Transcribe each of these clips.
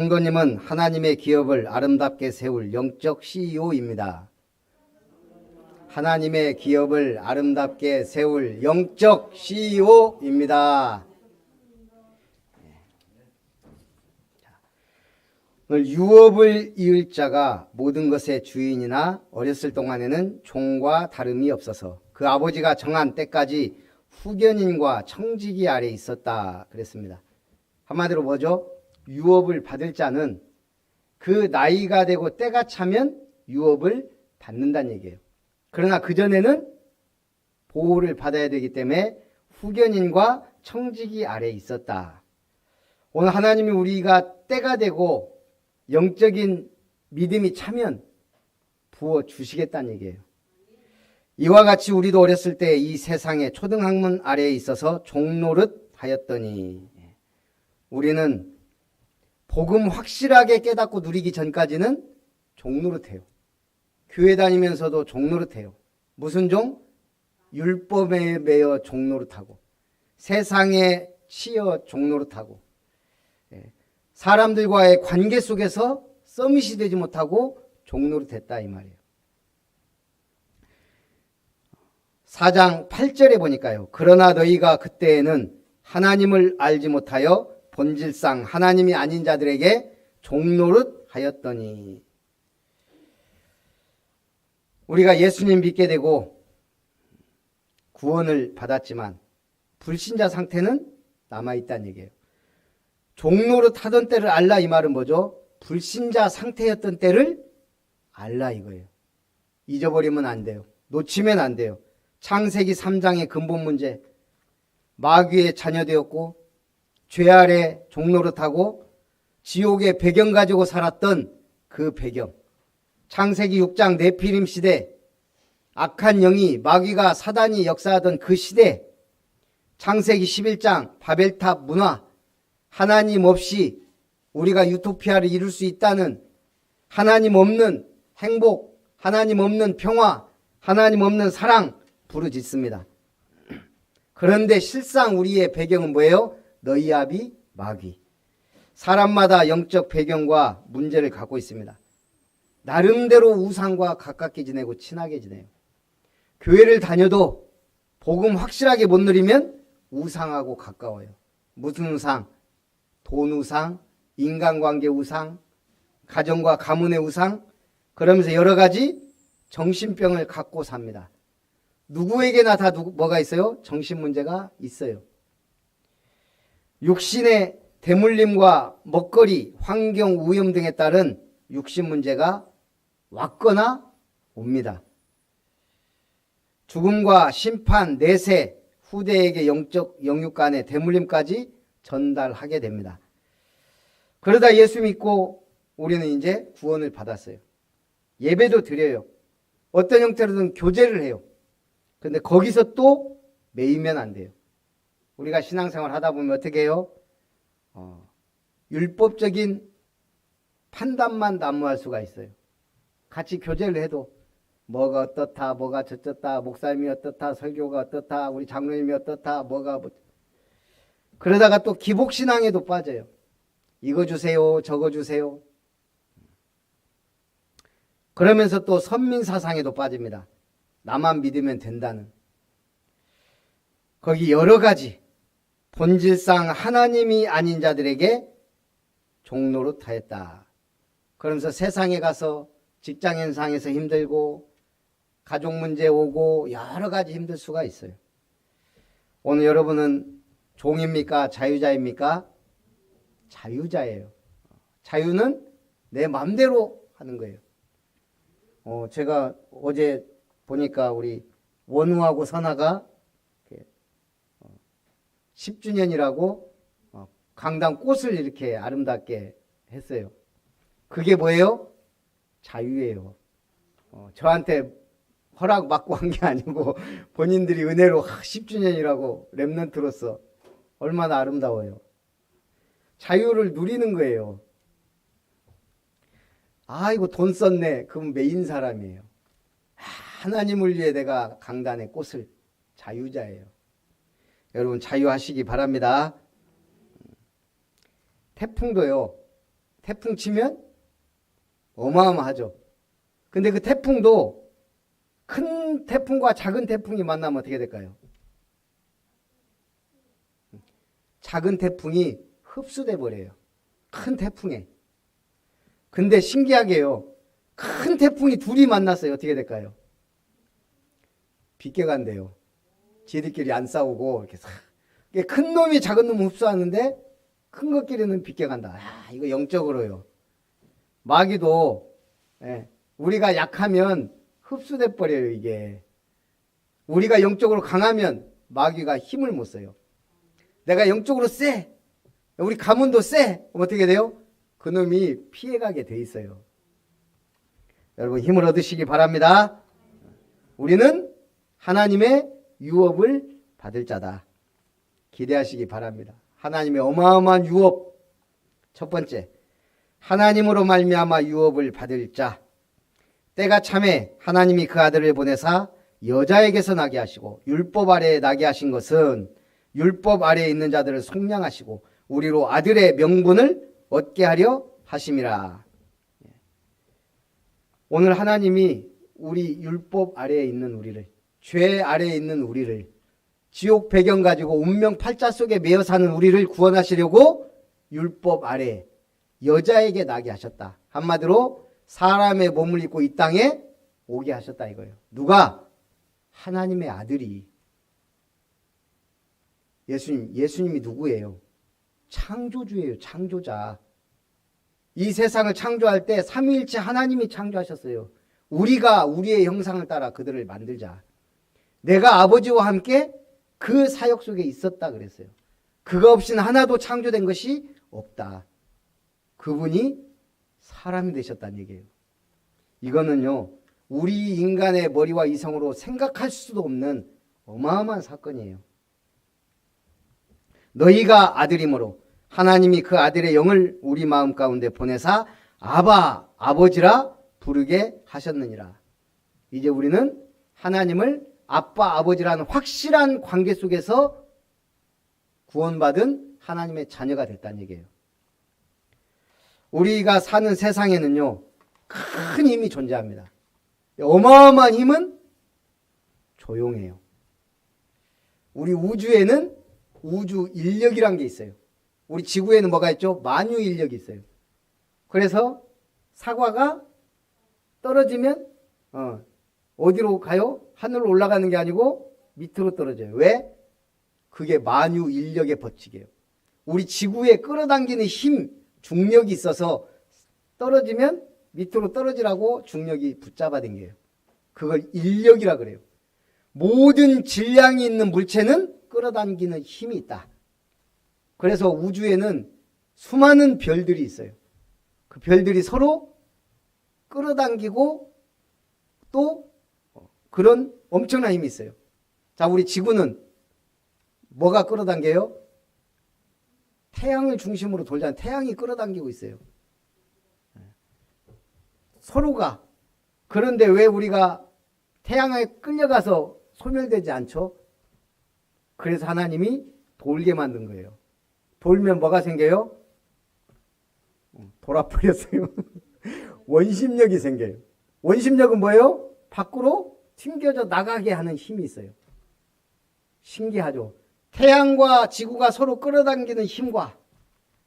성도님은 하나님의 기업을 아름답게 세울 영적 CEO입니다. 하나님의 기업을 아름답게 세울 영적 CEO입니다. 오늘 유업을 이을 자가 모든 것의 주인이나 어렸을 동안에는 종과 다름이 없어서 그 아버지가 정한 때까지 후견인과 청지기 아래 있었다 그랬습니다. 한마디로 뭐죠? 유업을 받을 자는 그 나이가 되고 때가 차면 유업을 받는다는 얘기예요. 그러나 그전에는 보호를 받아야 되기 때문에 후견인과 청지기 아래에 있었다. 오늘 하나님이 우리가 때가 되고 영적인 믿음이 차면 부어주시겠다는 얘기예요. 이와 같이 우리도 어렸을 때 이 세상의 초등학문 아래에 있어서 종노릇 하였더니 우리는 복음 확실하게 깨닫고 누리기 전까지는 종노릇해요. 교회 다니면서도 종노릇해요. 무슨 종? 율법에 매여 종노릇하고 세상에 치여 종노릇하고 사람들과의 관계 속에서 서밋이 되지 못하고 종노릇했다 이 말이에요. 4장 8절에 보니까요. 그러나 너희가 그때에는 하나님을 알지 못하여 본질상 하나님이 아닌 자들에게 종노릇 하였더니 우리가 예수님 믿게 되고 구원을 받았지만 불신자 상태는 남아있다는 얘기예요. 종노릇 하던 때를 알라 이 말은 뭐죠? 불신자 상태였던 때를 알라 이거예요. 잊어버리면 안 돼요. 놓치면 안 돼요. 창세기 3장의 근본 문제, 마귀의 자녀되었고 죄 아래 종노릇하고 지옥의 배경 가지고 살았던 그 배경, 창세기 6장 네피림 시대, 악한 영이 마귀가 사단이 역사하던 그 시대, 창세기 11장 바벨탑 문화, 하나님 없이 우리가 유토피아를 이룰 수 있다는 하나님 없는 행복, 하나님 없는 평화, 하나님 없는 사랑 부르짖습니다. 그런데 실상 우리의 배경은 뭐예요? 너희 아비 마귀. 사람마다 영적 배경과 문제를 갖고 있습니다. 나름대로 우상과 가깝게 지내고 친하게 지내요. 교회를 다녀도 복음 확실하게 못 누리면 우상하고 가까워요. 무슨 우상? 돈 우상, 인간관계 우상, 가정과 가문의 우상, 그러면서 여러 가지 정신병을 갖고 삽니다. 누구에게나 다 뭐가 있어요? 정신 문제가 있어요. 육신의 대물림과 먹거리, 환경 오염 등에 따른 육신 문제가 왔거나 옵니다. 죽음과 심판, 내세, 후대에게 영적 영육 간의 대물림까지 전달하게 됩니다. 그러다 예수 믿고 우리는 이제 구원을 받았어요. 예배도 드려요. 어떤 형태로든 교제를 해요. 그런데 거기서 또 매이면 안 돼요. 우리가 신앙생활 하다 보면 어떻게 해요? 율법적인 판단만 난무할 수가 있어요. 같이 교제를 해도 뭐가 어떻다, 뭐가 저쩌다, 목사님이 어떻다, 설교가 어떻다, 우리 장로님이 어떻다, 그러다가 또 기복신앙에도 빠져요. 이거 주세요, 저거 주세요. 그러면서 또 선민사상에도 빠집니다. 나만 믿으면 된다는. 거기 여러 가지 본질상 하나님이 아닌 자들에게 종노릇 하였다. 그러면서 세상에 가서 직장 현상에서 힘들고 가족 문제 오고 여러 가지 힘들 수가 있어요. 오늘 여러분은 종입니까? 자유자입니까? 자유자예요. 자유는 내 마음대로 하는 거예요. 제가 어제 보니까 우리 원우하고 선아가 10주년이라고 강당 꽃을 이렇게 아름답게 했어요. 그게 뭐예요? 자유예요. 저한테 허락 받고 한 게 아니고 본인들이 은혜로 10주년이라고 랩런트로서 얼마나 아름다워요. 자유를 누리는 거예요. 아이고 돈 썼네. 그럼 메인 사람이에요. 하나님을 위해 내가 강단에 꽃을. 자유자예요. 여러분 자유하시기 바랍니다. 태풍도요. 태풍 치면 어마어마하죠. 근데 그 태풍도 큰 태풍과 작은 태풍이 만나면 어떻게 될까요? 작은 태풍이 흡수돼 버려요. 큰 태풍에. 근데 신기하게요. 큰 태풍이 둘이 만났어요. 어떻게 될까요? 빗게 간대요. 지들끼리 안 싸우고 이렇게 싹. 큰 놈이 작은 놈을 흡수하는데 큰 것끼리는 빗게 간다. 아, 이거 영적으로요. 마귀도 우리가 약하면 흡수돼 버려요. 이게 우리가 영적으로 강하면 마귀가 힘을 못 써요. 내가 영적으로 세, 우리 가문도 세, 어떻게 돼요? 그놈이 피해가게 돼 있어요. 여러분 힘을 얻으시기 바랍니다. 우리는 하나님의 유업을 받을 자다. 기대하시기 바랍니다. 하나님의 어마어마한 유업. 첫 번째, 하나님으로 말미암아 유업을 받을 자. 때가 참에 하나님이 그 아들을 보내사 여자에게서 나게 하시고 율법 아래에 나게 하신 것은 율법 아래에 있는 자들을 속량하시고 우리로 아들의 명분을 얻게 하려 하심이라. 오늘 하나님이 우리 율법 아래에 있는 우리를, 죄 아래에 있는 우리를, 지옥 배경 가지고 운명 팔자 속에 매여 사는 우리를 구원하시려고 율법 아래 여자에게 나게 하셨다. 한마디로 사람의 몸을 입고 이 땅에 오게 하셨다 이거예요. 누가? 하나님의 아들이. 예수님이 누구예요? 창조주예요. 창조자. 이 세상을 창조할 때 삼위일체 하나님이 창조하셨어요. 우리가 우리의 형상을 따라 그들을 만들자. 내가 아버지와 함께 그 사역 속에 있었다 그랬어요. 그거 없이는 하나도 창조된 것이 없다. 그분이 사람이 되셨다는 얘기예요. 이거는요, 우리 인간의 머리와 이성으로 생각할 수도 없는 어마어마한 사건이에요. 너희가 아들이므로 하나님이 그 아들의 영을 우리 마음 가운데 보내사 아바, 아버지라 부르게 하셨느니라. 이제 우리는 하나님을 아빠, 아버지라는 확실한 관계 속에서 구원받은 하나님의 자녀가 됐다는 얘기예요. 우리가 사는 세상에는요, 큰 힘이 존재합니다. 어마어마한 힘은 조용해요. 우리 우주에는 우주 인력이란 게 있어요. 우리 지구에는 뭐가 있죠? 만유 인력이 있어요. 그래서 사과가 떨어지면 어디로 가요? 하늘로 올라가는 게 아니고 밑으로 떨어져요. 왜? 그게 만유 인력의 법칙이에요. 우리 지구에 끌어당기는 힘, 중력이 있어서 떨어지면 밑으로 떨어지라고 중력이 붙잡아 당겨요. 그걸 인력이라 그래요. 모든 질량이 있는 물체는 끌어당기는 힘이 있다. 그래서 우주에는 수많은 별들이 있어요. 그 별들이 서로 끌어당기고 또 그런 엄청난 힘이 있어요. 자, 우리 지구는 뭐가 끌어당겨요? 태양을 중심으로 돌잖아요. 태양이 끌어당기고 있어요. 서로가. 그런데 왜 우리가 태양에 끌려가서 소멸되지 않죠? 그래서 하나님이 돌게 만든 거예요. 돌면 뭐가 생겨요? 돌아버렸어요. 원심력이 생겨요. 원심력은 뭐예요? 밖으로 튕겨져 나가게 하는 힘이 있어요. 신기하죠? 태양과 지구가 서로 끌어당기는 힘과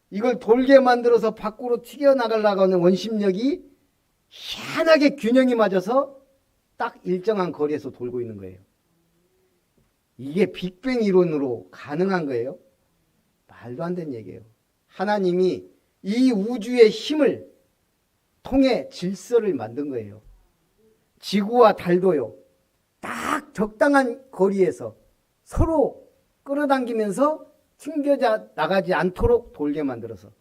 이걸 돌게 만들어서 밖으로 튀겨나가려고 하는 원심력이 희한하게 균형이 맞아서 딱 일정한 거리에서 돌고 있는 거예요. 이게 빅뱅 이론으로 가능한 거예요? 말도 안 되는 얘기예요. 하나님이 이 우주의 힘을 통해 질서를 만든 거예요. 지구와 달도요. 딱 적당한 거리에서 서로 끌어당기면서 튕겨져 나가지 않도록 돌게 만들어서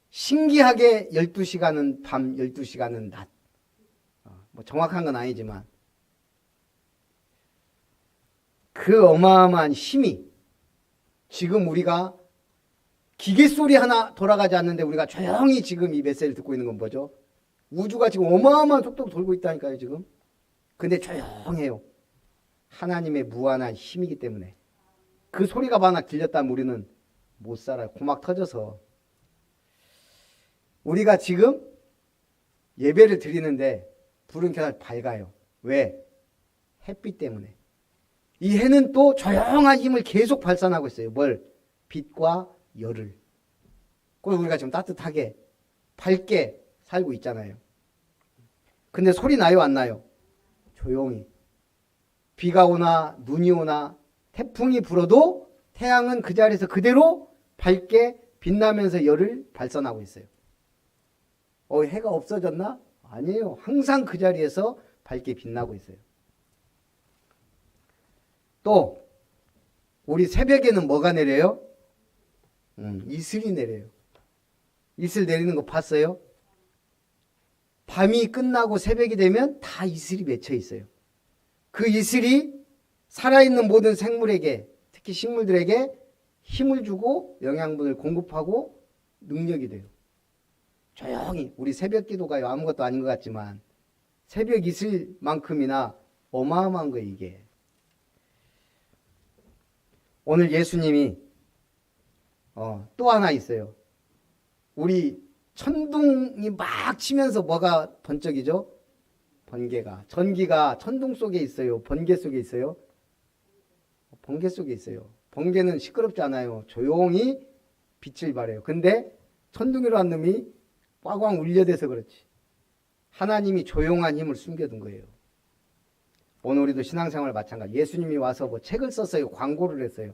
신기하게 12시간은 밤, 12시간은 낮. 뭐 정확한 건 아니지만 그 어마어마한 힘이 지금 우리가 기계 소리 하나 돌아가지 않는데 우리가 조용히 지금 이 메시지를 듣고 있는 건 뭐죠? 우주가 지금 어마어마한 속도로 돌고 있다니까요, 지금. 근데 조용해요. 하나님의 무한한 힘이기 때문에. 그 소리가 만약 들렸다면 우리는 못 살아요. 고막 터져서. 우리가 지금 예배를 드리는데 불은 계속 밝아요. 왜? 햇빛 때문에. 이 해는 또 조용한 힘을 계속 발산하고 있어요. 뭘? 빛과 열을. 그래서 우리가 지금 따뜻하게 밝게 살고 있잖아요. 근데 소리 나요, 안 나요? 조용히. 비가 오나 눈이 오나 태풍이 불어도 태양은 그 자리에서 그대로 밝게 빛나면서 열을 발산하고 있어요. 해가 없어졌나? 아니에요. 항상 그 자리에서 밝게 빛나고 있어요. 또 우리 새벽에는 뭐가 내려요? 이슬이 내려요. 이슬 내리는 거 봤어요? 밤이 끝나고 새벽이 되면 다 이슬이 맺혀 있어요. 그 이슬이 살아있는 모든 생물에게, 특히 식물들에게 힘을 주고 영양분을 공급하고 능력이 돼요. 조용히 우리 새벽 기도가 아무것도 아닌 것 같지만 새벽 이슬만큼이나 어마어마한 거예요, 이게. 오늘 예수님이 또 하나 있어요. 우리 천둥이 막 치면서 뭐가 번쩍이죠? 번개가. 전기가 천둥 속에 있어요? 번개 속에 있어요? 번개 속에 있어요. 번개는 시끄럽지 않아요. 조용히 빛을 발해요. 근데 천둥이라는 놈이 꽝꽝 울려대서 그렇지. 하나님이 조용한 힘을 숨겨둔 거예요. 오늘 우리도 신앙생활 마찬가지. 예수님이 와서 뭐 책을 썼어요. 광고를 했어요.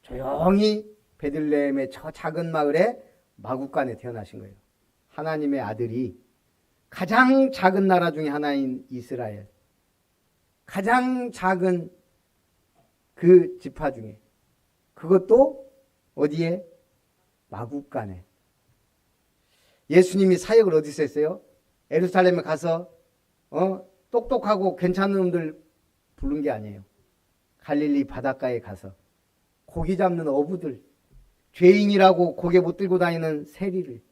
조용히 베들레헴의 저 작은 마을에 마구간에 태어나신 거예요. 하나님의 아들이 가장 작은 나라 중에 하나인 이스라엘, 가장 작은 그 지파 중에, 그것도 어디에? 마구간에. 예수님이 사역을 어디서 했어요? 예루살렘에 가서 똑똑하고 괜찮은 놈들 부른 게 아니에요. 갈릴리 바닷가에 가서 고기 잡는 어부들, 죄인이라고 고개 못 들고 다니는 세리를,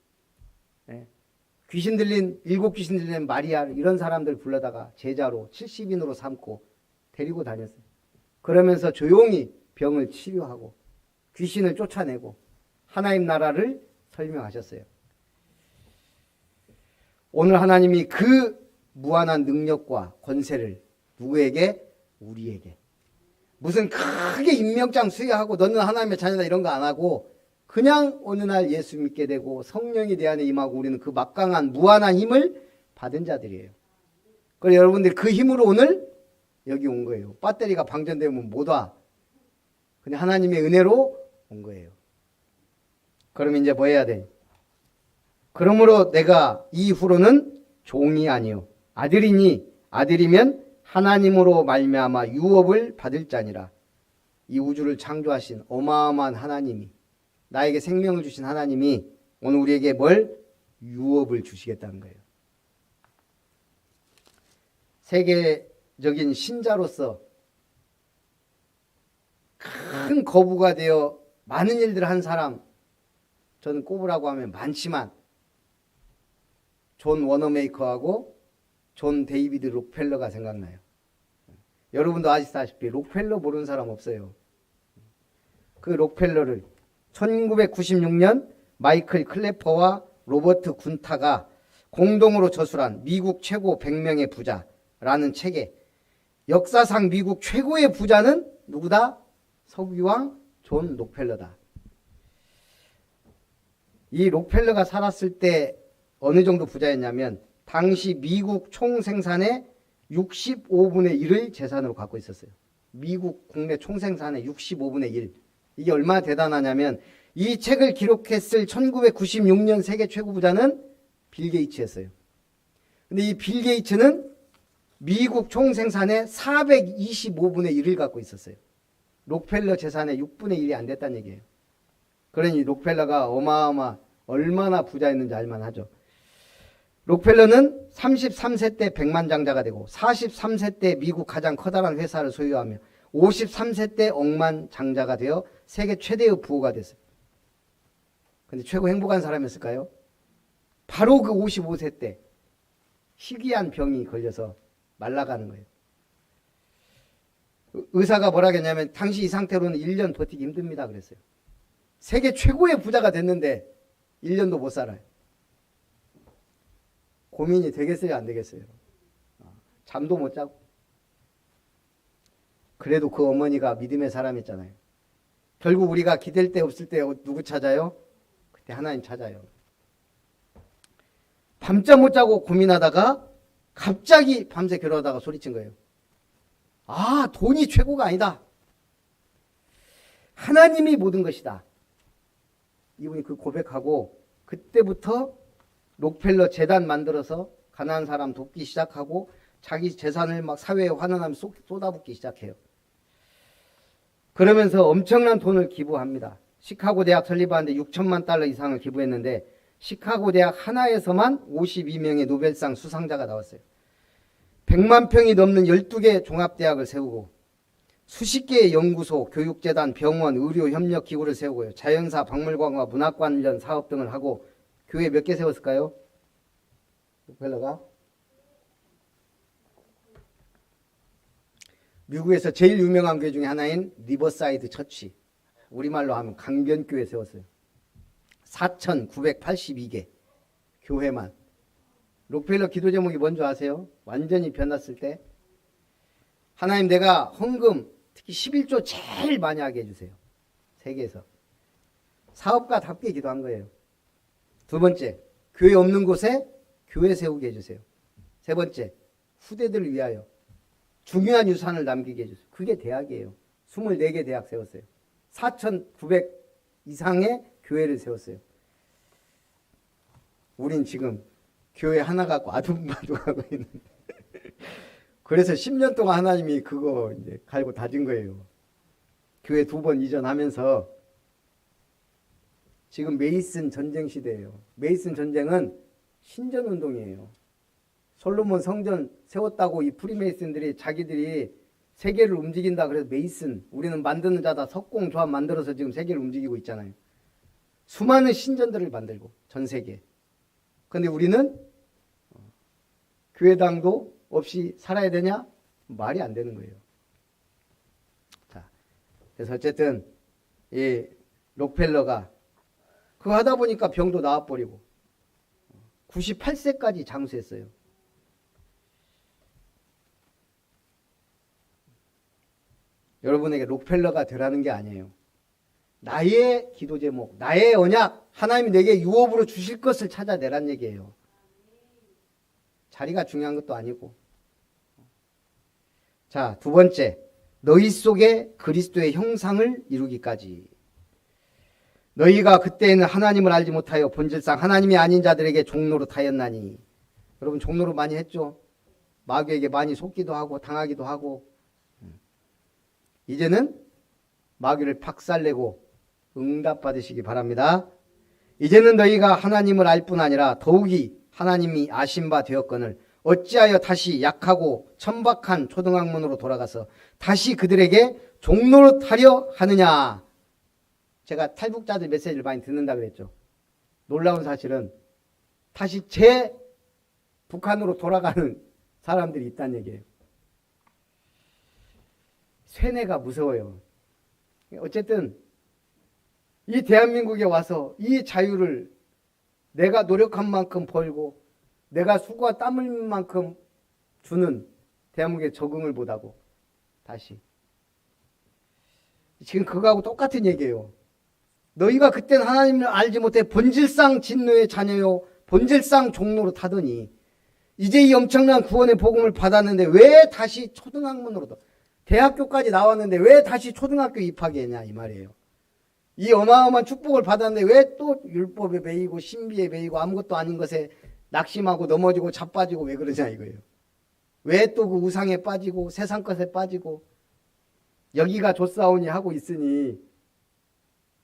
귀신 들린, 7귀신 들린 마리아를, 이런 사람들 불러다가 제자로 70인으로 삼고 데리고 다녔어요. 그러면서 조용히 병을 치료하고 귀신을 쫓아내고 하나님 나라를 설명하셨어요. 오늘 하나님이 그 무한한 능력과 권세를 누구에게? 우리에게. 무슨 크게 임명장 수여하고 너는 하나님의 자녀다 이런 거 안 하고 그냥 어느 날 예수 믿게 되고 성령이 내 안에 임하고 우리는 그 막강한 무한한 힘을 받은 자들이에요. 그래서 여러분들 그 힘으로 오늘 여기 온 거예요. 배터리가 방전되면 못 와. 근데 하나님의 은혜로 온 거예요. 그럼 이제 뭐 해야 돼? 그러므로 내가 이후로는 종이 아니요 아들이니 아들이면 하나님으로 말미암아 유업을 받을 자니라. 이 우주를 창조하신 어마어마한 하나님이, 나에게 생명을 주신 하나님이 오늘 우리에게 뭘? 유업을 주시겠다는 거예요. 세계적인 신자로서 큰 거부가 되어 많은 일들을 한 사람, 저는 꼽으라고 하면 많지만 존 워너메이커하고 존 데이비드 록펠러가 생각나요. 여러분도 아시다시피 록펠러 모르는 사람 없어요. 그 록펠러를 1996년 마이클 클래퍼와 로버트 군타가 공동으로 저술한 미국 최고 100명의 부자라는 책에 역사상 미국 최고의 부자는 누구다? 석유왕 존 록펠러다. 이 록펠러가 살았을 때 어느 정도 부자였냐면 당시 미국 총생산의 65분의 1을 재산으로 갖고 있었어요. 미국 국내 총생산의 65분의 1. 이게 얼마나 대단하냐면 이 책을 기록했을 1996년 세계 최고 부자는 빌 게이츠였어요. 근데 이 빌 게이츠는 미국 총생산의 425분의 1을 갖고 있었어요. 록펠러 재산의 6분의 1이 안 됐다는 얘기예요. 그러니 록펠러가 얼마나 부자였는지 알만하죠. 록펠러는 33세 때 백만장자가 되고 43세 때 미국 가장 커다란 회사를 소유하며 53세 때 억만장자가 되어 세계 최대의 부호가 됐어요. 근데 최고 행복한 사람이었을까요? 바로 그 55세 때 희귀한 병이 걸려서 말라가는 거예요. 의사가 뭐라 했냐면 당시 이 상태로는 1년 버티기 힘듭니다 그랬어요. 세계 최고의 부자가 됐는데 1년도 못 살아요. 고민이 되겠어요, 안 되겠어요? 잠도 못 자고. 그래도 그 어머니가 믿음의 사람이었잖아요. 결국 우리가 기댈 데 없을 때 누구 찾아요? 그때 하나님 찾아요. 밤잠 못 자고 고민하다가 갑자기 밤새 괴로워하다가 소리친 거예요. 아, 돈이 최고가 아니다. 하나님이 모든 것이다. 이분이 그 고백하고 그때부터 록펠러 재단 만들어서 가난한 사람 돕기 시작하고 자기 재산을 막 사회에 환원하며 쏟아붓기 시작해요. 그러면서 엄청난 돈을 기부합니다. 시카고 대학 설립하는데 6천만 달러 이상을 기부했는데 시카고 대학 하나에서만 52명의 노벨상 수상자가 나왔어요. 100만 평이 넘는 12개 종합대학을 세우고 수십 개의 연구소, 교육재단, 병원, 의료협력기구를 세우고요. 자연사, 박물관과 문학 관련 사업 등을 하고 교회 몇 개 세웠을까요? 록펠러가? 미국에서 제일 유명한 교회 중에 하나인 리버사이드 처치, 우리말로 하면 강변교회 세웠어요. 4,982개 교회만. 록펠러 기도 제목이 뭔지 아세요? 완전히 변했을 때 하나님 내가 헌금 특히 11조 제일 많이 하게 해주세요. 세계에서. 사업가답게 기도한 거예요. 두 번째, 교회 없는 곳에 교회 세우게 해주세요. 세 번째, 후대들을 위하여 중요한 유산을 남기게 해주세요. 그게 대학이에요. 24개 대학 세웠어요. 4,900 이상의 교회를 세웠어요. 우린 지금 교회 하나 갖고 아둥바둥하고 있는데 그래서 10년 동안 하나님이 그거 이제 갈고 다진 거예요. 교회 2번 이전하면서 지금 메이슨 전쟁 시대예요. 메이슨 전쟁은 신전 운동이에요. 솔로몬 성전 세웠다고 이 프리메이슨들이 자기들이 세계를 움직인다 그래서 메이슨, 우리는 만드는 자다, 석공 조합 만들어서 지금 세계를 움직이고 있잖아요. 수많은 신전들을 만들고 전 세계. 그런데 우리는 교회당도 없이 살아야 되냐? 말이 안 되는 거예요. 자, 그래서 어쨌든 이 록펠러가 그거 하다 보니까 병도 나와버리고 98세까지 장수했어요. 여러분에게 록펠러가 되라는 게 아니에요. 나의 기도 제목, 나의 언약, 하나님이 내게 유업으로 주실 것을 찾아내란 얘기예요. 자리가 중요한 것도 아니고. 자, 두 번째, 너희 속에 그리스도의 형상을 이루기까지. 너희가 그때에는 하나님을 알지 못하여 본질상 하나님이 아닌 자들에게 종로로 타였나니. 여러분 종로로 많이 했죠? 마귀에게 많이 속기도 하고 당하기도 하고. 이제는 마귀를 박살내고 응답받으시기 바랍니다. 이제는 너희가 하나님을 알 뿐 아니라 더욱이 하나님이 아신 바 되었거늘 어찌하여 다시 약하고 천박한 초등학문으로 돌아가서 다시 그들에게 종로로 타려 하느냐. 제가 탈북자들 메시지를 많이 듣는다 그랬죠. 놀라운 사실은 다시 북한으로 돌아가는 사람들이 있다는 얘기예요. 쇠뇌가 무서워요. 어쨌든 이 대한민국에 와서 이 자유를 내가 노력한 만큼 벌고 내가 수고와 땀 흘린 만큼 주는 대한민국에 적응을 못하고 다시 지금 그거하고 똑같은 얘기예요. 너희가 그때는 하나님을 알지 못해 본질상 진노의 자녀요 본질상 종로로 타더니 이제 이 엄청난 구원의 복음을 받았는데 왜 다시 초등학문으로 대학교까지 나왔는데 왜 다시 초등학교 입학이 했냐 이 말이에요. 이 어마어마한 축복을 받았는데 왜 또 율법에 매이고 신비에 매이고 아무것도 아닌 것에 낙심하고 넘어지고 자빠지고 왜 그러냐 이거예요. 왜 또 그 우상에 빠지고 세상 것에 빠지고 여기가 좋사오니 하고 있으니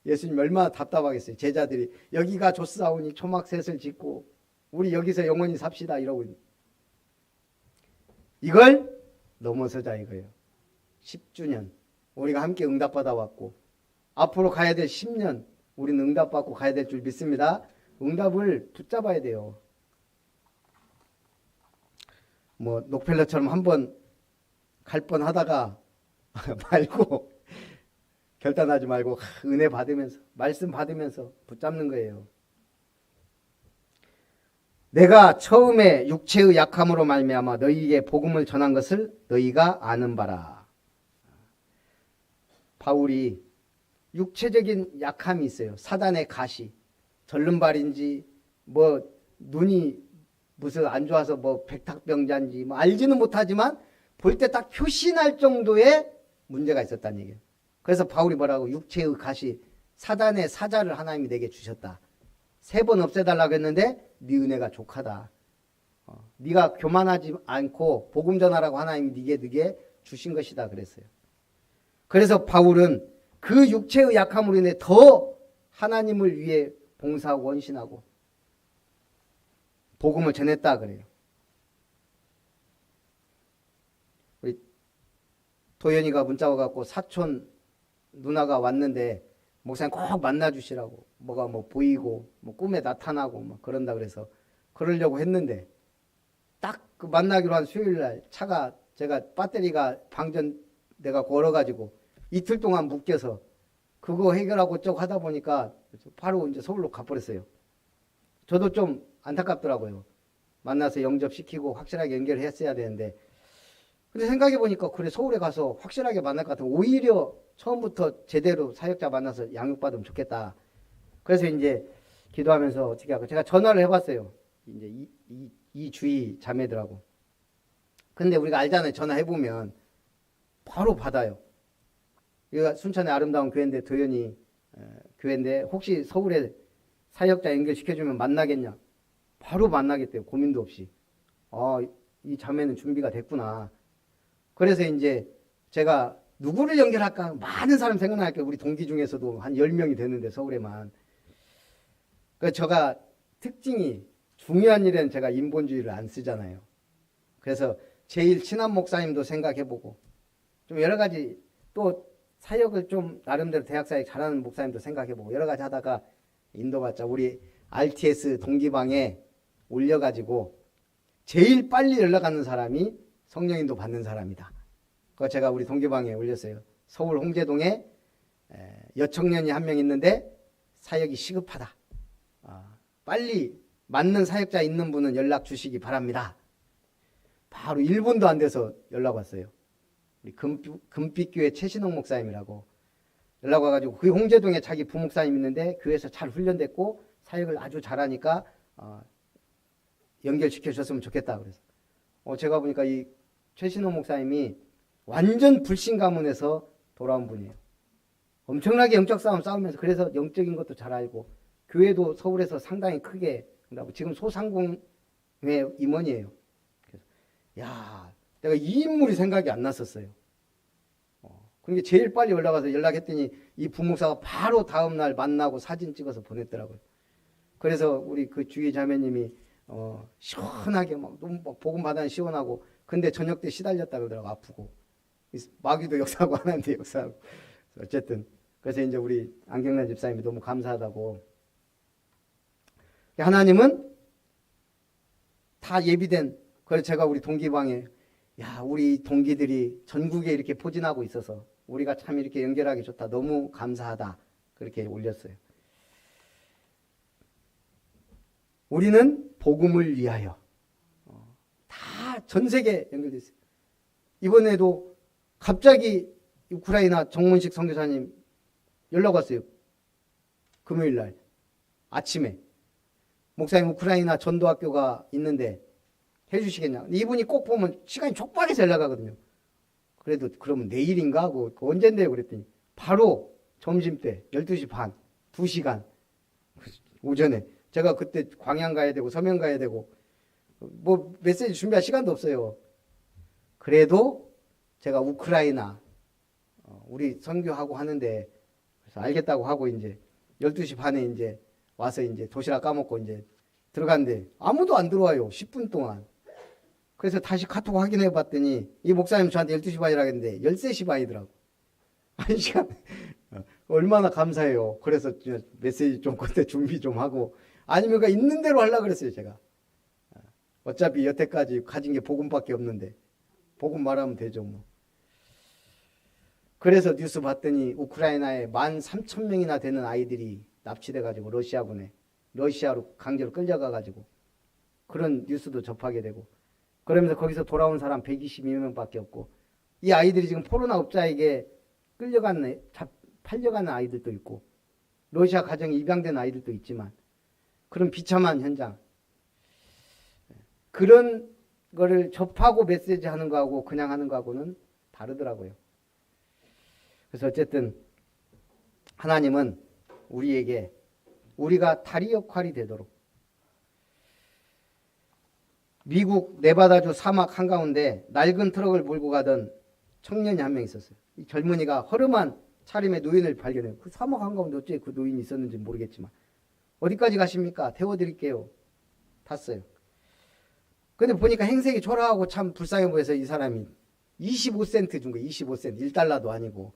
예수님 얼마나 답답하겠어요. 제자들이 여기가 좋사오니 초막셋을 짓고 우리 여기서 영원히 삽시다 이러고 이걸 넘어서자 이거예요. 10주년 우리가 함께 응답받아 왔고 앞으로 가야 될 10년 우리는 응답받고 가야 될 줄 믿습니다. 응답을 붙잡아야 돼요. 뭐 록펠러처럼 한번 갈 뻔하다가 말고 결단하지 말고 은혜 받으면서 말씀 받으면서 붙잡는 거예요. 내가 처음에 육체의 약함으로 말미암아 너희에게 복음을 전한 것을 너희가 아는 바라. 바울이 육체적인 약함이 있어요. 사단의 가시, 절름발인지 뭐 눈이 무슨 안 좋아서 뭐 백탁병자인지 뭐 알지는 못하지만 볼 때 딱 표시날 정도의 문제가 있었다는 얘기예요. 그래서 바울이 뭐라고 육체의 가시, 사단의 사자를 하나님이 내게 주셨다. 3번 없애달라고 했는데 네 은혜가 족하다. 네가 교만하지 않고 복음 전하라고 하나님이 네게 주신 것이다 그랬어요. 그래서 바울은 그 육체의 약함으로 인해 더 하나님을 위해 봉사하고 헌신하고 복음을 전했다 그래요. 우리 도연이가 문자 와갖고 사촌 누나가 왔는데 목사님 꼭 만나주시라고, 뭐가 뭐 보이고 뭐 꿈에 나타나고 뭐 그런다 그래서 그러려고 했는데 딱 그 만나기로 한 수요일날 차가 제가 배터리가 방전 내가 걸어가지고 이틀 동안 묶여서 그거 해결하고 쭉 하다 보니까 바로 이제 서울로 가버렸어요. 저도 좀 안타깝더라고요. 만나서 영접시키고 확실하게 연결했어야 되는데, 근데 생각해 보니까 그래 서울에 가서 확실하게 만날 것 같으면 오히려 처음부터 제대로 사역자 만나서 양육받으면 좋겠다. 그래서 이제 기도하면서 어떻게 하고 제가 전화를 해봤어요. 이제 이 주위 자매들하고. 근데 우리가 알잖아요. 전화해보면 바로 받아요. 여기가 순천의 아름다운 교회인데 도연이 교회인데 혹시 서울에 사역자 연결시켜주면 만나겠냐? 바로 만나겠대요. 고민도 없이. 이 자매는 준비가 됐구나. 그래서 이제 제가 누구를 연결할까? 많은 사람 생각날게요. 우리 동기 중에서도 한 10명이 되는데 서울에만. 그래서 제가 특징이 중요한 일에는 제가 인본주의를 안 쓰잖아요. 그래서 제일 친한 목사님도 생각해보고 좀 여러 가지 또 사역을 좀 나름대로 대학사역 잘하는 목사님도 생각해보고 여러 가지 하다가 인도받자 우리 RTS 동기방에 올려가지고 제일 빨리 연락하는 사람이 성령인도 받는 사람이다. 그거 제가 우리 동기방에 올렸어요. 서울 홍제동에 여청년이 한 명 있는데 사역이 시급하다. 빨리 맞는 사역자 있는 분은 연락 주시기 바랍니다. 바로 1분도 안 돼서 연락 왔어요. 우리 금빛교회 최신홍 목사님이라고 연락 와가지고 그 홍제동에 자기 부목사님 있는데 교회에서 잘 훈련됐고 사역을 아주 잘하니까 연결시켜 주셨으면 좋겠다. 그래서 제가 보니까 이 최신홍 목사님이 완전 불신 가문에서 돌아온 분이에요. 엄청나게 영적 싸움 싸우면서 그래서 영적인 것도 잘 알고 교회도 서울에서 상당히 크게 지금 소상공회 임원이에요. 그래서 야, 내가 이 인물이 생각이 안 났었어요. 그러니까 제일 빨리 올라가서 연락했더니 이 부목사가 바로 다음날 만나고 사진 찍어서 보냈더라고요. 그래서 우리 그 주위 자매님이 시원하게 막 복음 받아는 시원하고 근데 저녁 때 시달렸다 그러더라고. 아프고 마귀도 역사하고 하나님도 역사하고 어쨌든 그래서 이제 우리 안경란 집사님이 너무 감사하다고 하나님은 다 예비된 그래서 제가 우리 동기방에 우리 동기들이 전국에 이렇게 포진하고 있어서 우리가 참 이렇게 연결하기 좋다. 너무 감사하다. 그렇게 올렸어요. 우리는 복음을 위하여 다 전 세계 연결되어 있어요. 이번에도 갑자기 우크라이나 정문식 선교사님 연락 왔어요. 금요일날 아침에 목사님 우크라이나 전도학교가 있는데 해주시겠냐. 이분이 꼭 보면 시간이 촉박해서 연락하거든요. 그래도 그러면 내일인가 하고 언젠데요 그랬더니 바로 점심때 12시 반 2시간 오전에 제가 그때 광양 가야 되고 서면 가야 되고 뭐 메시지 준비할 시간도 없어요. 그래도 제가 우크라이나 우리 선교하고 하는데 그래서 알겠다고 하고 이제 12시 반에 이제 와서 이제 도시락 까먹고 이제 들어갔는데 아무도 안 들어와요. 10분 동안. 그래서 다시 카톡 확인해 봤더니 이 목사님 저한테 12시 반이라고 했는데 13시 반이더라고. 1시간. 얼마나 감사해요. 그래서 메시지 좀 그때 준비 좀 하고 아니면 그 있는 대로 하려고 그랬어요. 제가. 어차피 여태까지 가진 게 복음밖에 없는데 복음 말하면 되죠 뭐. 그래서 뉴스 봤더니 우크라이나에 13,000명이나 되는 아이들이 납치돼가지고 러시아로 강제로 끌려가가지고 그런 뉴스도 접하게 되고 그러면서 거기서 돌아온 사람 122명밖에 없고 이 아이들이 지금 포르나 업자에게 팔려가는 아이들도 있고 러시아 가정에 입양된 아이들도 있지만 그런 비참한 현장 그런 거를 접하고 메시지 하는 거하고 그냥 하는 거하고는 다르더라고요. 그래서 어쨌든 하나님은 우리에게 우리가 다리 역할이 되도록 미국 네바다주 사막 한가운데 낡은 트럭을 몰고 가던 청년이 한 명 있었어요. 이 젊은이가 허름한 차림의 노인을 발견해요. 그 사막 한가운데 어째 그 노인이 있었는지 모르겠지만 어디까지 가십니까? 태워드릴게요. 탔어요. 근데 보니까 행색이 초라하고 참 불쌍해 보여서 이 사람이 25센트 준 거예요. 25센트. 1달러도 아니고.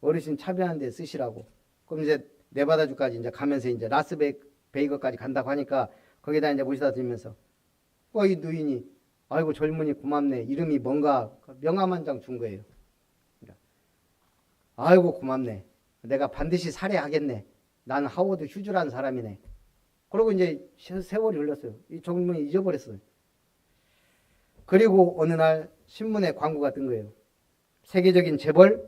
어르신 차비하는 데 쓰시라고. 그럼 이제 네바다주까지 이제 가면서 이제 라스베이거까지 간다고 하니까 거기다 이제 모시다 드리면서 이 노인이 아이고 젊은이 고맙네. 이름이 뭔가 명함 한 장 준 거예요. 아이고 고맙네. 내가 반드시 살해하겠네. 나는 하워드 휴즈라는 사람이네. 그러고 이제 세월이 흘렀어요. 이 젊은이 잊어버렸어요. 그리고 어느 날 신문에 광고가 뜬 거예요. 세계적인 재벌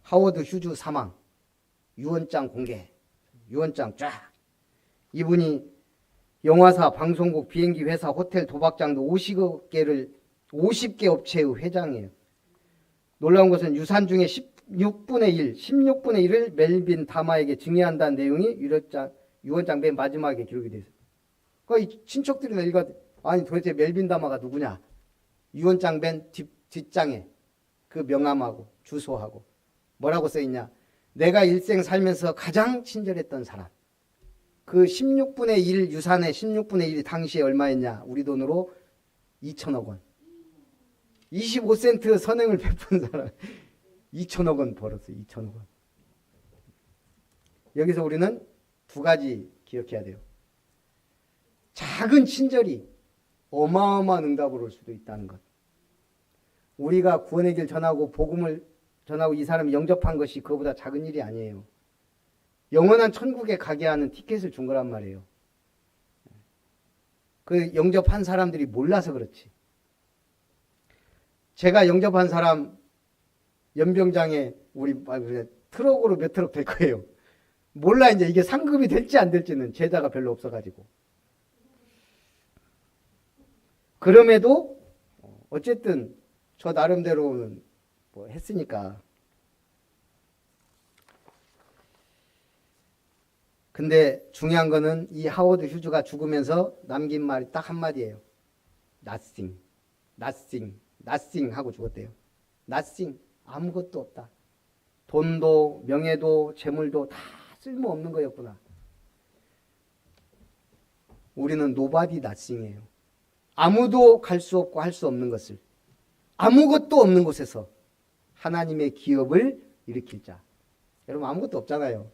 하워드 휴즈 사망. 유언장 공개. 유언장 쫙. 이분이 영화사, 방송국, 비행기 회사, 호텔, 도박장도 50개 업체의 회장이에요. 놀라운 것은 유산 중에 16분의 1을 멜빈 다마에게 증여한다는 내용이 유언장 맨 마지막에 기록이 되어 있어요. 그러니까 이 친척들이나 이거 아니 도대체 멜빈 다마가 누구냐? 유언장 맨 뒷장에 그 명함하고 주소하고 뭐라고 써있냐? 내가 일생 살면서 가장 친절했던 사람. 그 16분의 1 유산의 16분의 1이 당시에 얼마였냐? 우리 돈으로 2천억 원. 25센트 선행을 베푼 사람 2천억 원 벌었어요. 2천억 원. 여기서 우리는 두 가지 기억해야 돼요. 작은 친절이 어마어마한 응답을 올 수도 있다는 것. 우리가 구원의 길 전하고 복음을 전하고 이 사람이 영접한 것이 그거보다 작은 일이 아니에요. 영원한 천국에 가게 하는 티켓을 준 거란 말이에요. 그 영접한 사람들이 몰라서 그렇지. 제가 영접한 사람 연병장에 우리 트럭으로 몇 트럭 될 거예요. 몰라 이제 이게 상급이 될지 안 될지는 제자가 별로 없어가지고. 그럼에도 어쨌든 저 나름대로는 뭐 했으니까. 근데 중요한 거는 이 하워드 휴즈가 죽으면서 남긴 말이 딱 한마디예요. Nothing, nothing, nothing 하고 죽었대요. Nothing, 아무것도 없다. 돈도 명예도 재물도 다 쓸모없는 거였구나. 우리는 nobody nothing이에요. 아무도 갈 수 없고 할 수 없는 것을 아무것도 없는 곳에서 하나님의 기업을 일으킬 자. 여러분 아무것도 없잖아요.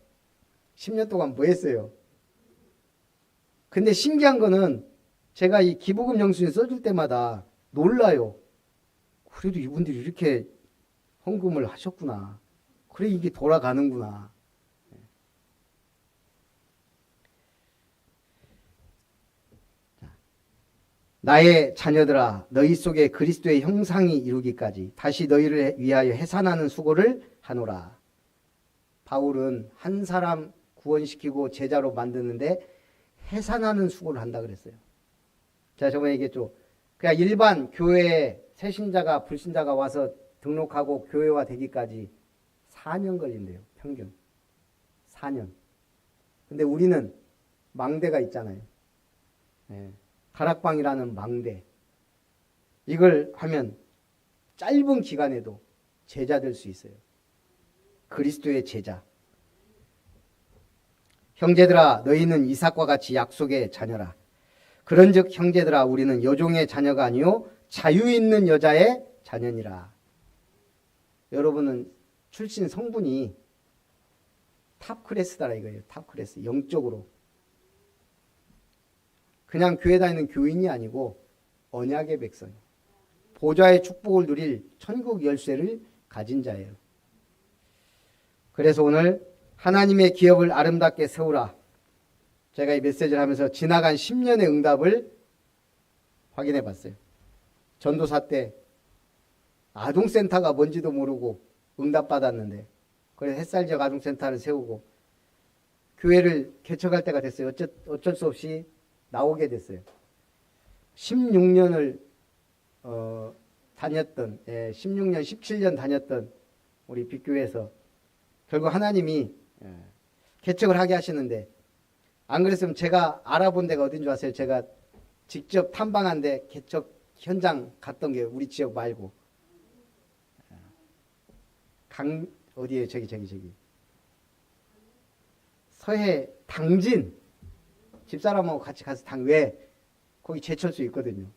10년 동안 뭐 했어요? 근데 신기한 거는 제가 이 기부금 영수증 써줄 때마다 놀라요. 그래도 이분들이 이렇게 헌금을 하셨구나. 그래 이게 돌아가는구나. 나의 자녀들아 너희 속에 그리스도의 형상이 이루기까지 다시 너희를 위하여 해산하는 수고를 하노라. 바울은 한 사람 구원시키고 제자로 만드는데 해산하는 수고를 한다 그랬어요. 제가 저번에 얘기했죠. 그냥 일반 교회에 새신자가 불신자가 와서 등록하고 교회화 되기까지 4년 걸린대요. 평균 4년. 근데 우리는 망대가 있잖아요. 다락방이라는 망대. 이걸 하면 짧은 기간에도 제자 될 수 있어요. 그리스도의 제자. 형제들아 너희는 이삭과 같이 약속의 자녀라. 그런즉 형제들아 우리는 여종의 자녀가 아니요 자유 있는 여자의 자녀니라. 여러분은 출신 성분이 탑클래스다 이거예요. 탑클래스. 영적으로. 그냥 교회 다니는 교인이 아니고 언약의 백성. 보좌의 축복을 누릴 천국 열쇠를 가진 자예요. 그래서 오늘 하나님의 기업을 아름답게 세우라. 제가 이 메시지를 하면서 지나간 10년의 응답을 확인해 봤어요. 전도사 때 아동센터가 뭔지도 모르고 응답받았는데, 그래서 햇살지역 아동센터를 세우고 교회를 개척할 때가 됐어요. 어쩔 수 없이 나오게 됐어요. 16년을 다녔던, 16년, 17년 다녔던 우리 빛교회에서 결국 하나님이 개척을 하게 하시는데, 안 그랬으면 제가 알아본 데가 어딘 줄 아세요? 제가 직접 탐방한 데 개척 현장 갔던 게 우리 지역 말고 어디에요? 저기 서해 당진 집사람하고 같이 가서 왜 거기 제철소 있거든요.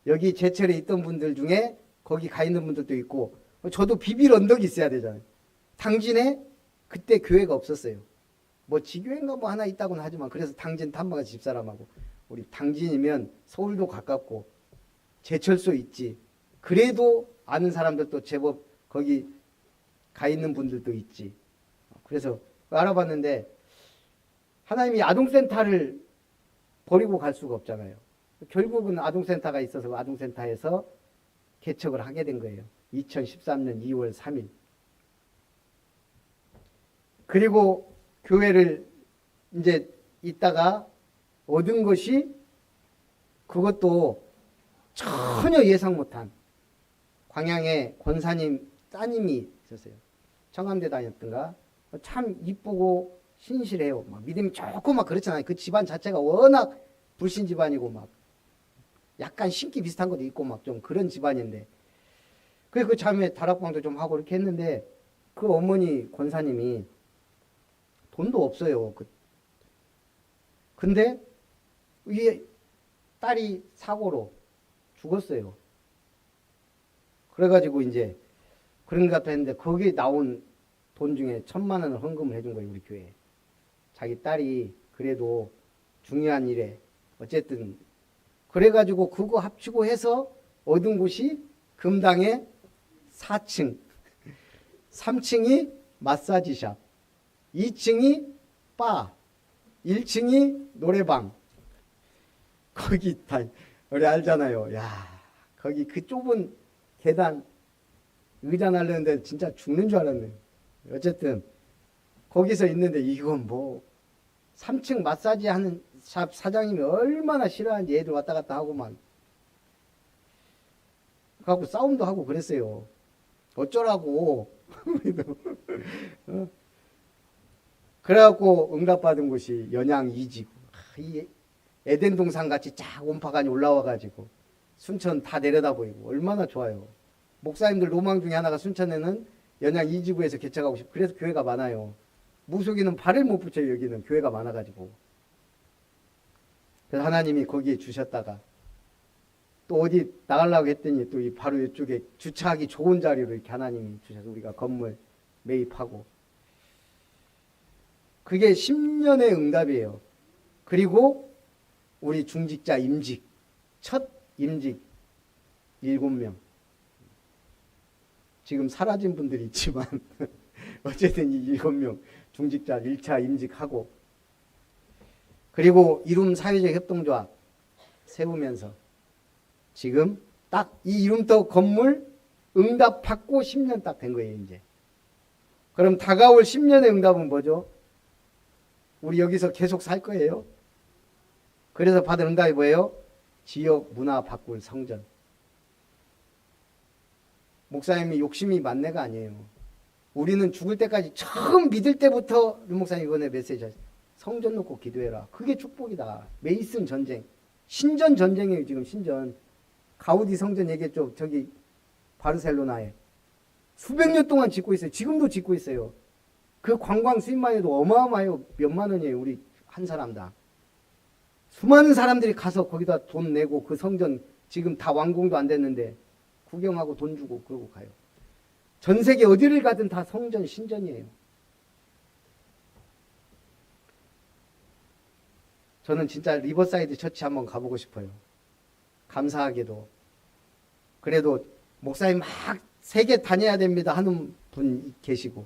여기 제철에 있던 분들 중에 거기 가 있는 분들도 있고, 저도 비빌 언덕이 있어야 되잖아요. 당진에 그때 교회가 없었어요. 뭐 지교회인가 뭐 하나 있다고는 하지만, 그래서 당진 탐방가서 집사람하고, 우리 당진이면 서울도 가깝고 제철소 있지, 그래도 아는 사람들도 제법 거기 가 있는 분들도 있지. 그래서 알아봤는데 하나님이 아동센터를 버리고 갈 수가 없잖아요. 결국은 아동센터가 있어서 아동센터에서 개척을 하게 된 거예요. 2013년 2월 3일. 그리고 교회를 이제 있다가 얻은 것이, 그것도 전혀 예상 못한, 광양에 권사님 따님이 있었어요. 청암대 다녔던가. 참 이쁘고 신실해요. 막 믿음이 좋고 막 그렇잖아요. 그 집안 자체가 워낙 불신 집안이고 막 약간 신기 비슷한 것도 있고 막 좀 그런 집안인데, 그래서 그 자매 다락방도 좀 하고 이렇게 했는데, 그 어머니 권사님이 돈도 없어요. 근데 이 딸이 사고로 죽었어요. 그래가지고 이제 그런 것 같다 했는데, 거기에 나온 돈 중에 1,000만 원을 헌금을 해준 거예요, 우리 교회에. 자기 딸이 그래도 중요한 일에 어쨌든, 그래가지고 그거 합치고 해서 얻은 곳이 금당의 4층, 3층이 마사지샵, 2층이 바, 1층이 노래방. 거기 다 우리 알잖아요. 야, 거기 그 좁은 계단 의자 날렸는데 진짜 죽는 줄 알았네. 어쨌든 거기서 있는데, 이건 뭐 3층 마사지 하는 샵 사장님이 얼마나 싫어하는지 애들 왔다 갔다 하고만 갖고 싸움도 하고 그랬어요. 어쩌라고. 그래갖고 응답받은 곳이 연양 2지구. 이 에덴 동산 같이 쫙 온파간이 올라와가지고 순천 다 내려다 보이고 얼마나 좋아요. 목사님들 로망 중에 하나가 순천에는 연양 2지구에서 개척하고 싶고, 그래서 교회가 많아요. 무속인은 발을 못 붙여요. 여기는 교회가 많아가지고. 그래서 하나님이 거기에 주셨다가 또 어디 나가려고 했더니 또 이 바로 이쪽에 주차하기 좋은 자리로 이렇게 하나님이 주셔서 우리가 건물 매입하고, 그게 10년의 응답이에요. 그리고 우리 중직자 임직, 첫 임직 7명. 지금 사라진 분들이 있지만 어쨌든 이 7명 중직자 1차 임직하고, 그리고 이룸 사회적 협동조합 세우면서 지금 딱 이 이룸터 건물 응답받고 10년 딱 된 거예요, 이제. 그럼 다가올 10년의 응답은 뭐죠? 우리 여기서 계속 살 거예요. 그래서 받은 응답이 뭐예요? 지역 문화 바꿀 성전. 목사님이 욕심이 만내가 아니에요. 우리는 죽을 때까지 처음 믿을 때부터 류 목사님 이번에 메시지 하셨어요. 성전 놓고 기도해라. 그게 축복이다. 메이슨 전쟁. 신전 전쟁이에요, 지금 신전. 가우디 성전 얘기했죠. 저기 바르셀로나에. 수백 년 동안 짓고 있어요. 지금도 짓고 있어요. 그 관광 수입만 해도 어마어마해요. 몇만 원이에요, 우리 한 사람당. 수많은 사람들이 가서 거기다 돈 내고 그 성전 지금 다 완공도 안 됐는데 구경하고 돈 주고 그러고 가요. 전 세계 어디를 가든 다 성전, 신전이에요. 저는 진짜 리버사이드 처치 한번 가보고 싶어요. 감사하게도. 그래도 목사님 막 세계 다녀야 됩니다 하는 분 계시고,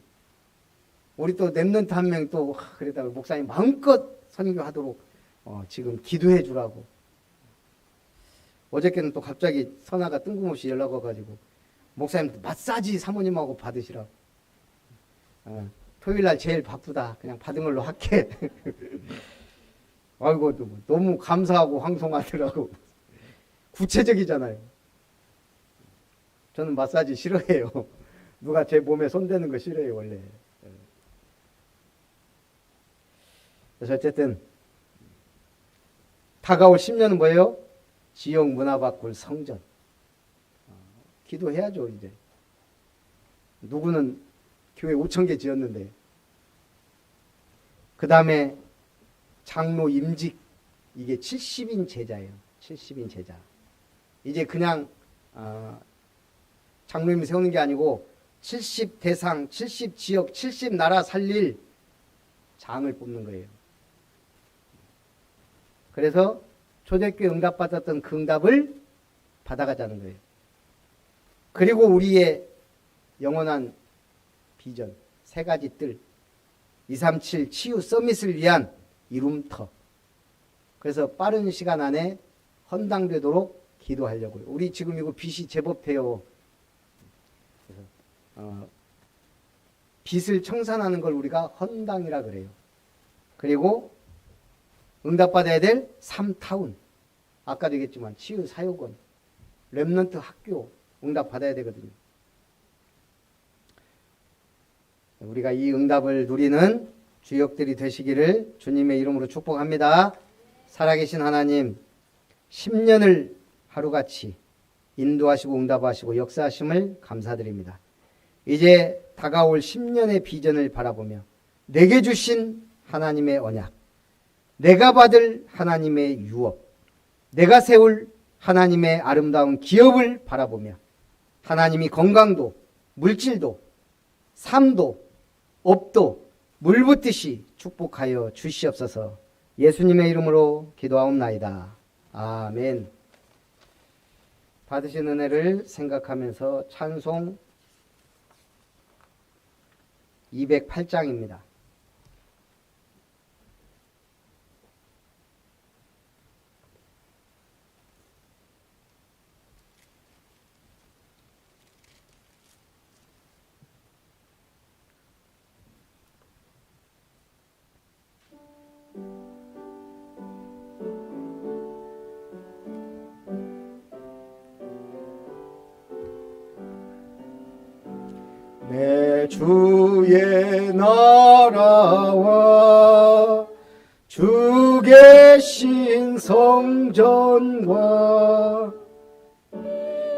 우리 또 랩런트 한 명 또 그러다가 목사님 마음껏 선교하도록 지금 기도해 주라고. 어저께는 또 갑자기 선아가 뜬금없이 연락 와가지고 목사님 마사지 사모님하고 받으시라고. 토요일날 제일 바쁘다. 그냥 받은 걸로 할게. 아이고 너무 감사하고 황송하더라고. 구체적이잖아요. 저는 마사지 싫어해요. 누가 제 몸에 손대는 거 싫어해요 원래. 그래서 어쨌든 다가올 10년은 뭐예요? 지역 문화바꿀 성전. 기도해야죠 이제. 누구는 교회 5,000개 지었는데. 그 다음에 장로 임직. 이게 70인 제자예요. 70인 제자. 이제 그냥 장로님 세우는 게 아니고 70대상, 70지역, 70나라 살릴 장을 뽑는 거예요. 그래서 초대교회 응답받았던 그 응답을 받아가자는 거예요. 그리고 우리의 영원한 비전, 세 가지 뜰, 237 치유 서밋을 위한 이룸터. 그래서 빠른 시간 안에 헌당되도록 기도하려고요. 우리 지금 이거 빚이 제법 돼요. 그래서 빚을 청산하는 걸 우리가 헌당이라 그래요. 그리고 응답받아야 될 3타운. 아까도 얘기했지만 치유 사역원, 렘넌트 학교 응답받아야 되거든요. 우리가 이 응답을 누리는 주역들이 되시기를 주님의 이름으로 축복합니다. 살아계신 하나님, 10년을 하루같이 인도하시고 응답하시고 역사하심을 감사드립니다. 이제 다가올 10년의 비전을 바라보며 내게 주신 하나님의 언약, 내가 받을 하나님의 유업, 내가 세울 하나님의 아름다운 기업을 바라보며 하나님이 건강도, 물질도, 삶도, 업도 물붓듯이 축복하여 주시옵소서. 예수님의 이름으로 기도하옵나이다. 아멘. 받으신 은혜를 생각하면서 찬송 208장입니다. 내 주의 나라와 주 계신 성전과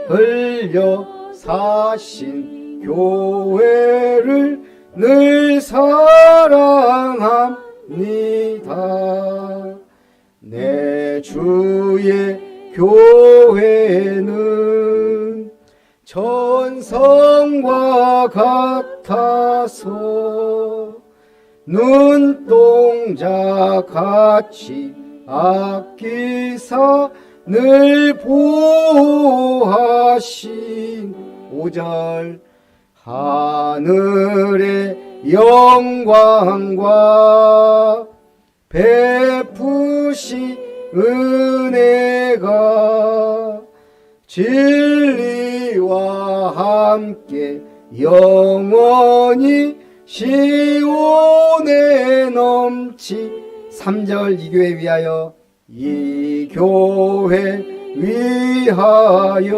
흘려 사신 교회를 늘 사랑합니다. 내 주의 교회는 천성과 같아서 눈동자 같이 아끼사 늘 보호하신 5절 하늘의 영광과 베푸신 은혜가 진리와 함께 영원히 시온에 넘치 3절 이 교회 위하여 이 교회 위하여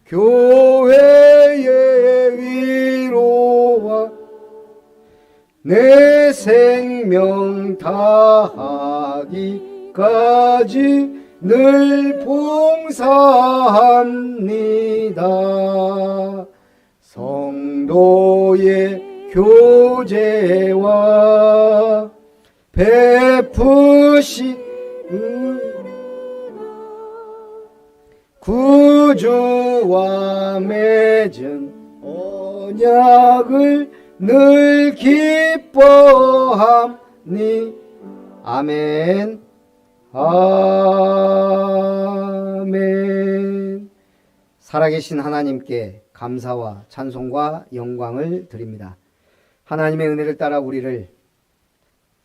교회의 위로와 내 생명 다하기까지 늘 봉사합니다. 성도의 교제와 베푸신 구주와 맺은 언약을 늘 기뻐함니. 아멘. 아멘. 살아계신 하나님께 감사와 찬송과 영광을 드립니다. 하나님의 은혜를 따라 우리를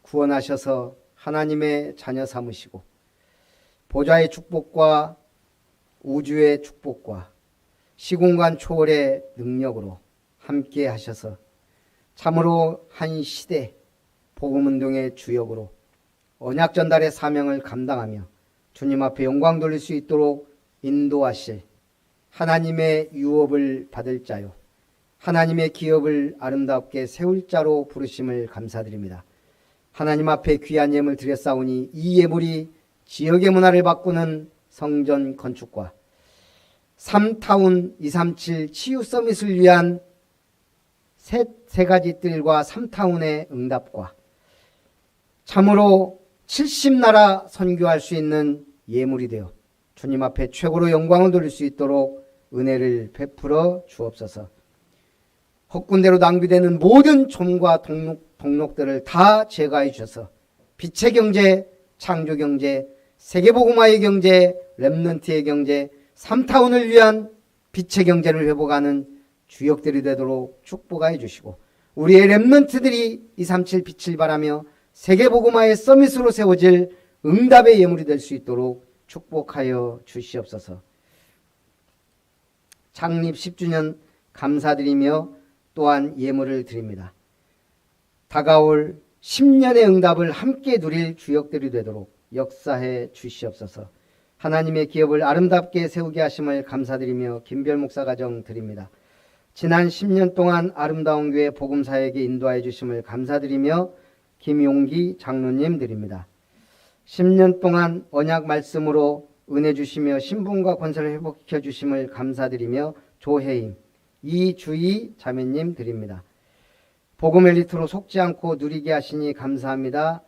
구원하셔서 하나님의 자녀 삼으시고 보좌의 축복과 우주의 축복과 시공간 초월의 능력으로 함께 하셔서 참으로 한 시대 복음운동의 주역으로 언약 전달의 사명을 감당하며 주님 앞에 영광 돌릴 수 있도록 인도하실 하나님의 유업을 받을 자요 하나님의 기업을 아름답게 세울 자로 부르심을 감사드립니다. 하나님 앞에 귀한 예물 드렸사오니 이 예물이 지역의 문화를 바꾸는 성전 건축과 3타운 237 치유 서밋을 위한 세 가지 뜰과 3타운의 응답과 참으로 70나라 선교할 수 있는 예물이 되어 주님 앞에 최고로 영광을 돌릴 수 있도록 은혜를 베풀어 주옵소서. 헛군대로 낭비되는 모든 종과 동록들을 다 제거해 주셔서 빛의 경제, 창조 경제, 세계복음화의 경제, 렘넌트의 경제, 3타운을 위한 빛의 경제를 회복하는 주역들이 되도록 축복하여 주시고 우리의 렘넌트들이 237 빛을 발하며 세계복음화의 서밋으로 세워질 응답의 예물이 될 수 있도록 축복하여 주시옵소서. 창립 10주년 감사드리며 또한 예물을 드립니다. 다가올 10년의 응답을 함께 누릴 주역들이 되도록 역사해 주시옵소서. 하나님의 기업을 아름답게 세우게 하심을 감사드리며 김별 목사 가정 드립니다. 지난 10년 동안 아름다운 교회 복음사에게 인도하여 주심을 감사드리며 김용기 장로님 드립니다. 10년 동안 언약 말씀으로 은혜 주시며 신분과 권세를 회복시켜 주심을 감사드리며 조혜임, 이주희 자매님 드립니다. 복음 엘리트로 속지 않고 누리게 하시니 감사합니다.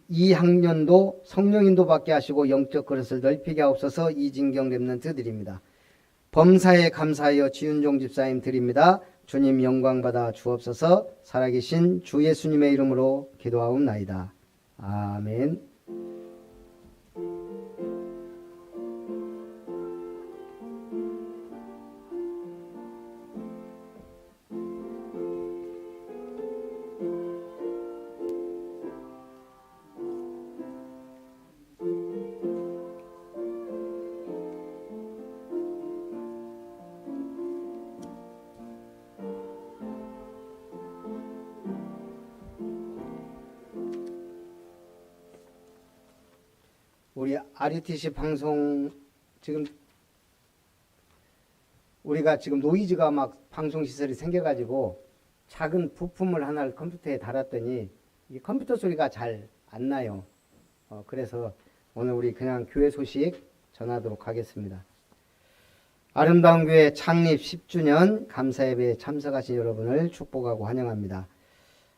이 학년도 성령인도 받게 하시고 영적 그릇을 넓히게 하옵소서. 이진경 렘넌트 드립니다. 범사에 감사하여 지윤종 집사님 드립니다. 주님 영광 받아 주옵소서. 살아계신 주 예수님의 이름으로 기도하옵나이다. 아멘. 우리 RUTC 방송 우리가 지금 노이즈가 막 방송 시설이 생겨가지고 작은 부품을 하나를 컴퓨터에 달았더니 이 컴퓨터 소리가 잘 안 나요. 그래서 오늘 우리 그냥 교회 소식 전하도록 하겠습니다. 아름다운 교회 창립 10주년 감사예배에 참석하신 여러분을 축복하고 환영합니다.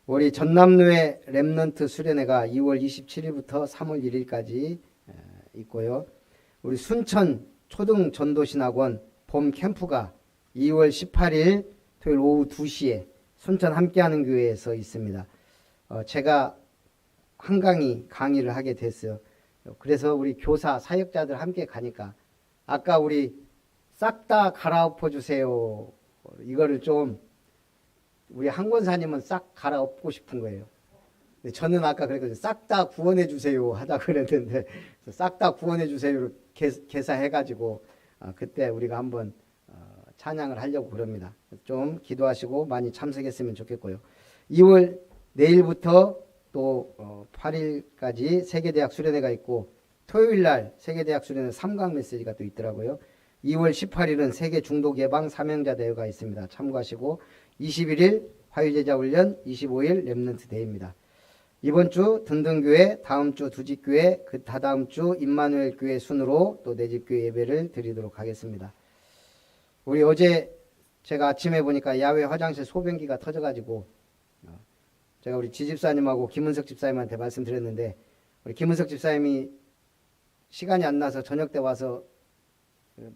우리 전남로의 렘넌트 수련회가 2월 27일부터 3월 1일까지 있고요. 우리 순천 초등 전도신학원 봄 캠프가 2월 18일 토요일 오후 2시에 순천 함께하는 교회에서 있습니다. 제가 한강이 강의를 하게 됐어요. 그래서 우리 교사 사역자들 함께 가니까 아까 우리 싹 다 갈아엎어 주세요. 이거를 좀 우리 한 권사님은 싹 갈아엎고 싶은 거예요. 저는 아까 그랬거든요. 싹 다 구원해 주세요 하다 그랬는데 싹 다 구원해 주세요로 개사해가지고 그때 우리가 한번 찬양을 하려고 그럽니다. 좀 기도하시고 많이 참석했으면 좋겠고요. 2월 내일부터 또 8일까지 세계대학 수련회가 있고 토요일날 세계대학 수련회 3강 메시지가 또 있더라고요. 2월 18일은 세계 중독 예방 사명자 대회가 있습니다. 참고하시고 21일 화유제자 훈련, 25일 렘넌트 대회입니다. 이번 주 든든교회, 다음 주 두집교회, 그 다다음 주 임마누엘 교회 순으로 또 내 집교회 예배를 드리도록 하겠습니다. 우리 어제 제가 아침에 보니까 야외 화장실 소변기가 터져가지고 제가 우리 지집사님하고 김은석 집사님한테 말씀드렸는데 우리 김은석 집사님이 시간이 안 나서 저녁 때 와서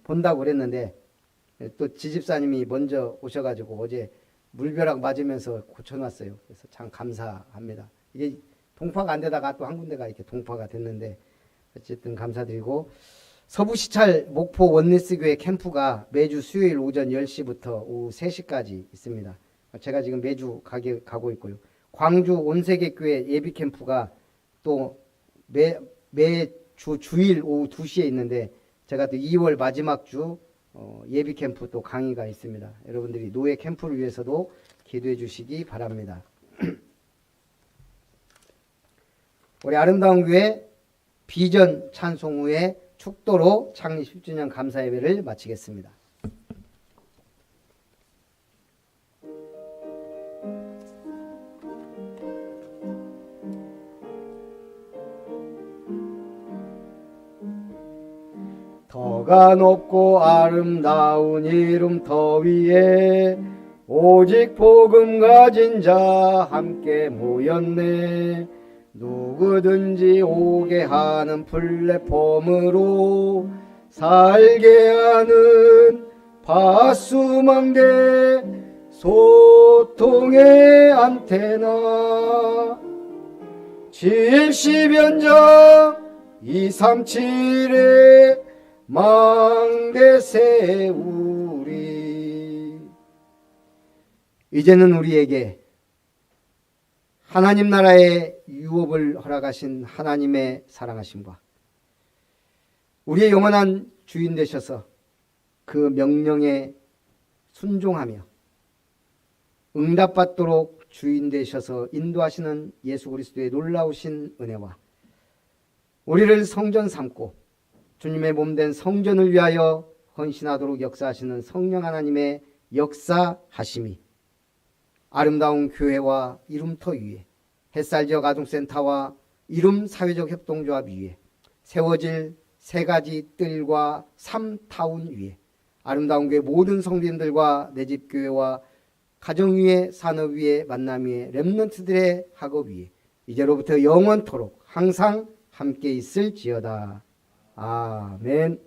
본다고 그랬는데 또 지집사님이 먼저 오셔가지고 어제 물벼락 맞으면서 고쳐놨어요. 그래서 참 감사합니다. 이게 동파가 안 되다가 또 한 군데가 이렇게 동파가 됐는데 어쨌든 감사드리고 서부시찰 목포 원리스교회 캠프가 매주 수요일 오전 10시부터 오후 3시까지 있습니다. 제가 지금 매주 가고 있고요. 광주 온세계교회 예비 캠프가 또 매주 주일 오후 2시에 있는데 제가 또 2월 마지막 주 예비 캠프 또 강의가 있습니다. 여러분들이 노예 캠프를 위해서도 기도해 주시기 바랍니다. 우리 아름다운 교회 비전 찬송 후에 축도로 창립 10주년 감사 예배를 마치겠습니다. 더가 높고 아름다운 이름 더 위에 오직 복음 가진 자 함께 모였네. 누구든지 오게 하는 플랫폼으로 살게 하는 파수망대 소통의 안테나 70연장 237에 망대 세우리. 이제는 우리에게 하나님 나라의 유업을 허락하신 하나님의 사랑하심과 우리의 영원한 주인 되셔서 그 명령에 순종하며 응답받도록 주인 되셔서 인도하시는 예수 그리스도의 놀라우신 은혜와 우리를 성전 삼고 주님의 몸된 성전을 위하여 헌신하도록 역사하시는 성령 하나님의 역사하심이 아름다운 교회와 이름터 위에 햇살지역 아동센터와 이름 사회적 협동조합 위에 세워질 세 가지 뜰과 3타운 위에 아름다운 교회 모든 성도님들과 내 집 교회와 가정 위에 산업 위에 만남 위에 렘넌트들의 학업 위에 이제로부터 영원토록 항상 함께 있을지어다. 아멘.